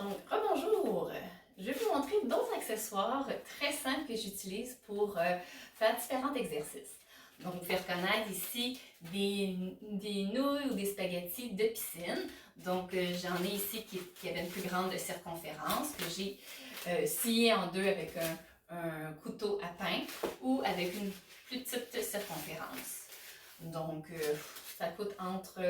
Donc, rebonjour! Je vais vous montrer d'autres accessoires très simples que j'utilise pour faire différents exercices. Donc, vous pouvez reconnaître ici des nouilles ou des spaghettis de piscine. Donc, j'en ai ici qui avaient une plus grande circonférence, que j'ai scié en deux avec un couteau à pain ou avec une plus petite circonférence. Donc, ça coûte entre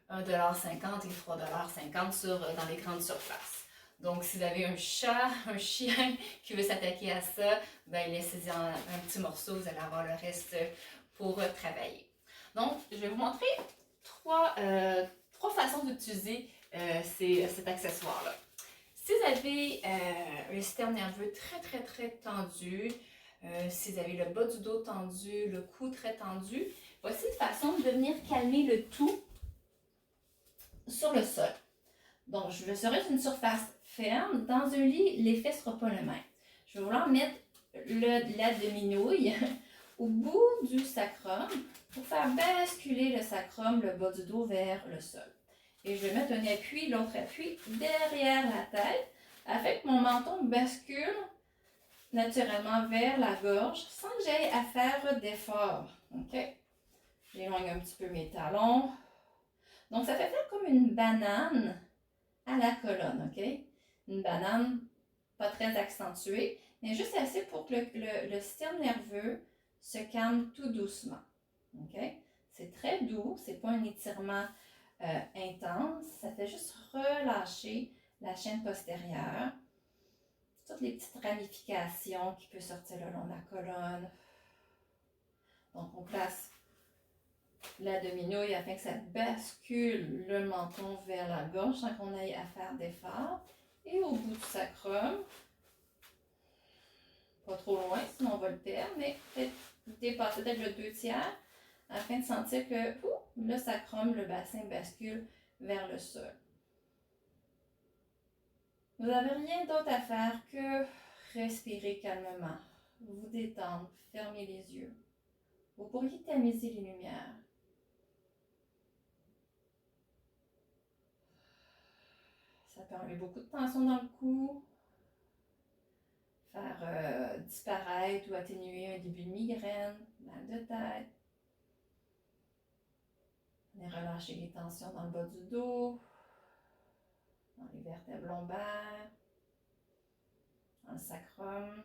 1,50 $ et 3,50 $ dans les grandes surfaces. Donc, si vous avez un chat, un chien qui veut s'attaquer à ça, ben laissez-en un petit morceau, vous allez avoir le reste pour travailler. Donc, je vais vous montrer trois façons d'utiliser cet accessoire-là. Si vous avez un système nerveux très tendu, si vous avez le bas du dos tendu, le cou très tendu, voici une façon de venir calmer le tout sur le sol. Donc, je serai sur une surface ferme. Dans un lit, l'effet ne sera pas le même. Je vais vouloir mettre la demi-nouille au bout du sacrum pour faire basculer le sacrum, le bas du dos, vers le sol. Et je vais mettre un appui, l'autre appui, derrière la tête, afin que mon menton bascule naturellement vers la gorge sans que j'aie à faire d'effort. OK? J'éloigne un petit peu mes talons. Donc, ça fait faire comme une banane à la colonne, OK? Une banane pas très accentuée, mais juste assez pour que le système nerveux se calme tout doucement, OK? C'est très doux, c'est pas un étirement intense, ça fait juste relâcher la chaîne postérieure, toutes les petites ramifications qui peuvent sortir le long de la colonne. Donc, on place la demi-nouille afin que ça bascule le menton vers la gorge sans qu'on ait à faire d'effort. Et au bout du sacrum, pas trop loin, sinon on va le perdre, mais peut-être dépasser peut-être le 2/3 afin de sentir que le sacrum, le bassin bascule vers le sol. Vous n'avez rien d'autre à faire que respirer calmement, vous détendre, fermer les yeux. Vous pourriez tamiser les lumières. Ça peut enlever beaucoup de tension dans le cou, faire disparaître ou atténuer un début de migraine, mal de tête. Venez relâcher les tensions dans le bas du dos, dans les vertèbres lombaires, dans le sacrum.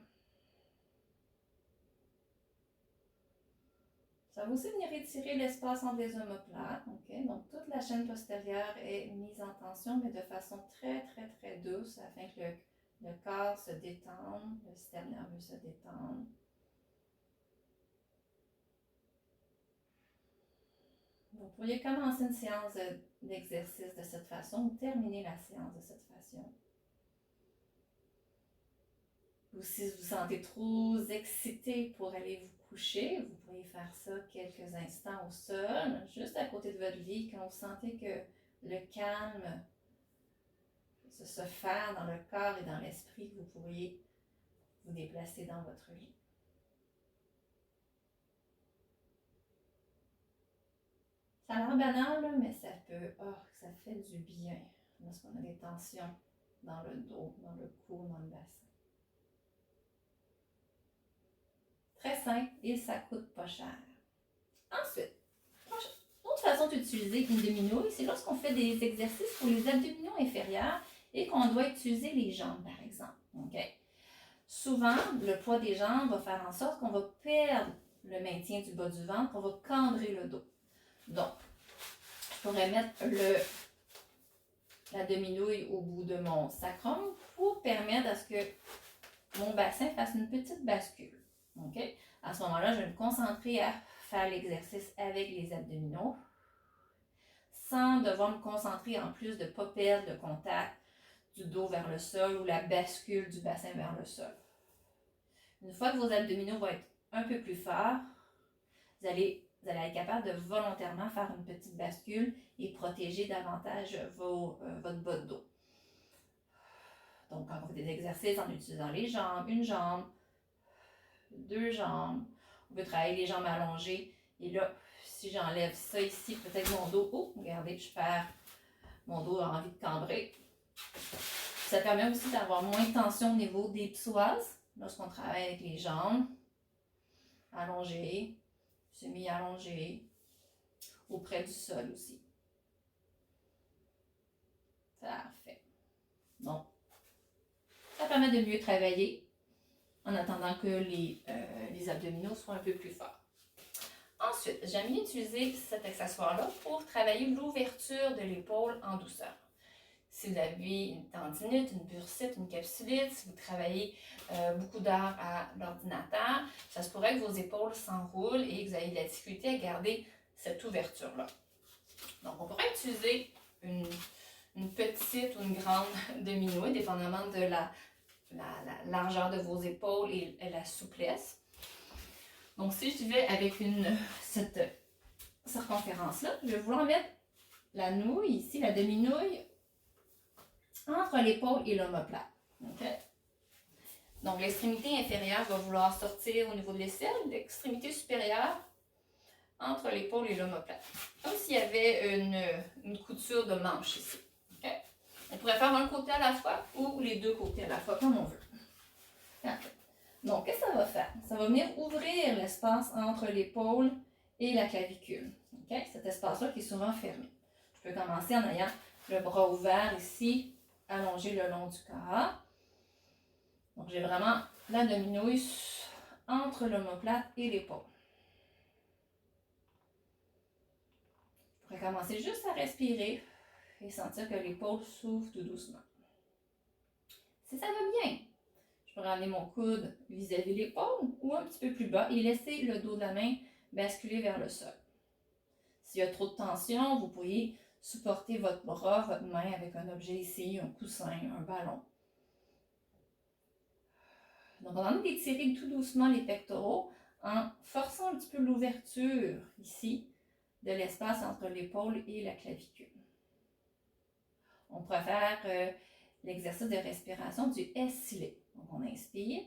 Ça va aussi venir étirer l'espace entre les omoplates. Okay? Donc, toute la chaîne postérieure est mise en tension, mais de façon très douce, afin que le corps se détende, le système nerveux se détende. Vous pourriez commencer une séance d'exercice de cette façon ou terminer la séance de cette façon. Ou si vous vous sentez trop excité pour aller vous coucher, vous pourriez faire ça quelques instants au sol, juste à côté de votre lit, quand vous sentez que le calme se fait dans le corps et dans l'esprit, vous pourriez vous déplacer dans votre lit. Ça a l'air banal, là, mais ça fait du bien lorsqu'on a des tensions dans le dos, dans le cou, dans le bassin. Très simple et ça coûte pas cher. Ensuite, autre façon d'utiliser une demi-nouille, c'est lorsqu'on fait des exercices pour les abdominaux inférieurs et qu'on doit utiliser les jambes, par exemple. Okay? Souvent, le poids des jambes va faire en sorte qu'on va perdre le maintien du bas du ventre, qu'on va cambrer le dos. Donc, je pourrais mettre la demi-nouille au bout de mon sacrum pour permettre à ce que mon bassin fasse une petite bascule. Okay? À ce moment-là, je vais me concentrer à faire l'exercice avec les abdominaux sans devoir me concentrer en plus de ne pas perdre le contact du dos vers le sol ou la bascule du bassin vers le sol. Une fois que vos abdominaux vont être un peu plus forts, vous allez être capable de volontairement faire une petite bascule et protéger davantage votre bas de dos. Donc, quand vous faites des exercices en utilisant les jambes, une jambe, deux jambes, on peut travailler les jambes allongées. Et là, si j'enlève ça ici, peut-être mon dos, regardez, je perds, mon dos a envie de cambrer. Ça permet aussi d'avoir moins de tension au niveau des psoas lorsqu'on travaille avec les jambes allongées, semi-allongées, auprès du sol aussi. Parfait. Donc, ça permet de mieux travailler en attendant que les abdominaux soient un peu plus forts. Ensuite, j'aime bien utiliser cet accessoire-là pour travailler l'ouverture de l'épaule en douceur. Si vous avez une tendinite, une bursite, une capsulite, si vous travaillez beaucoup d'heures à l'ordinateur, ça se pourrait que vos épaules s'enroulent et que vous ayez de la difficulté à garder cette ouverture-là. Donc, on pourrait utiliser une petite ou une grande demi-nouille, dépendamment de la largeur de vos épaules et la souplesse. Donc, si je vais avec cette circonférence-là, je vais vouloir mettre la nouille ici, la demi-nouille, entre l'épaule et l'omoplate. Okay? Donc, l'extrémité inférieure va vouloir sortir au niveau de l'aisselle, l'extrémité supérieure entre l'épaule et l'omoplate. Comme s'il y avait une couture de manche ici. Okay? On pourrait faire un côté à la fois ou les deux côtés à la fois, comme on veut. Parfait. Donc, qu'est-ce que ça va faire? Ça va venir ouvrir l'espace entre l'épaule et la clavicule. Okay? Cet espace-là qui est souvent fermé. Je peux commencer en ayant le bras ouvert ici, allongé le long du corps. Donc, j'ai vraiment la demi-nouille entre l'omoplate et l'épaule. Je pourrais commencer juste à respirer et sentir que l'épaule s'ouvre tout doucement. Si ça va bien, je peux ramener mon coude vis-à-vis l'épaule ou un petit peu plus bas et laisser le dos de la main basculer vers le sol. S'il y a trop de tension, vous pourriez supporter votre bras, votre main avec un objet ici, un coussin, un ballon. Donc, on en a d'étirer tout doucement les pectoraux en forçant un petit peu l'ouverture ici de l'espace entre l'épaule et la clavicule. On pourrait faire l'exercice de respiration du S-Silé. Donc, on inspire,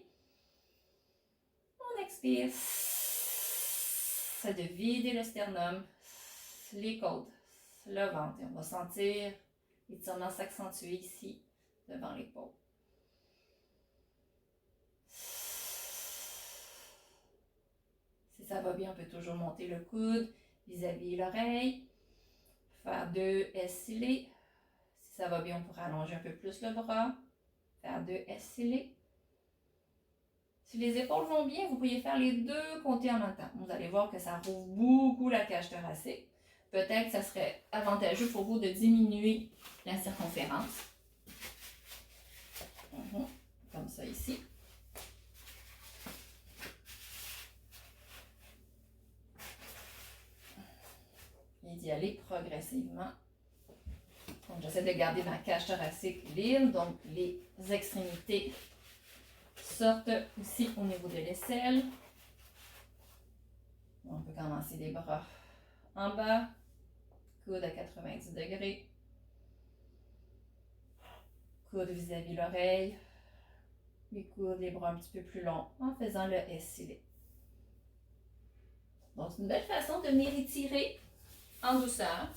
on expire. C'est de vider le sternum, les côtes, le ventre. Et on va sentir l'étirement s'accentuer ici, devant l'épaule. Si ça va bien, on peut toujours monter le coude vis-à-vis l'oreille. Faire 2 S-Silés. Si ça va bien, on pourrait allonger un peu plus le bras. Faire 2 S-Silés. Si les épaules vont bien, vous pourriez faire les deux côtés en même temps. Vous allez voir que ça rouvre beaucoup la cage thoracique. Peut-être que ça serait avantageux pour vous de diminuer la circonférence. Comme ça ici. Et d'y aller progressivement. Donc, j'essaie de garder ma cage thoracique libre. Donc, les extrémités sortent aussi au niveau de l'aisselle. On peut commencer les bras en bas, coude à 90 degrés, coude vis-à-vis l'oreille, les coudes, les bras un petit peu plus longs en faisant le S-Silé. Donc, c'est une belle façon de venir étirer en douceur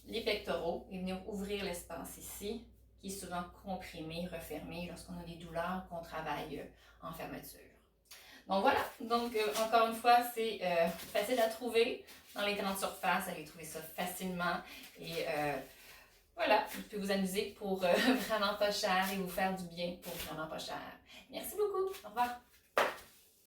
les pectoraux et venir ouvrir l'espace ici, qui est souvent comprimé, refermé lorsqu'on a des douleurs qu'on travaille en fermeture. Donc voilà, donc encore une fois, c'est facile à trouver dans les grandes surfaces, allez trouver ça facilement et voilà, vous pouvez vous amuser pour vraiment pas cher et vous faire du bien pour vraiment pas cher. Merci beaucoup, au revoir.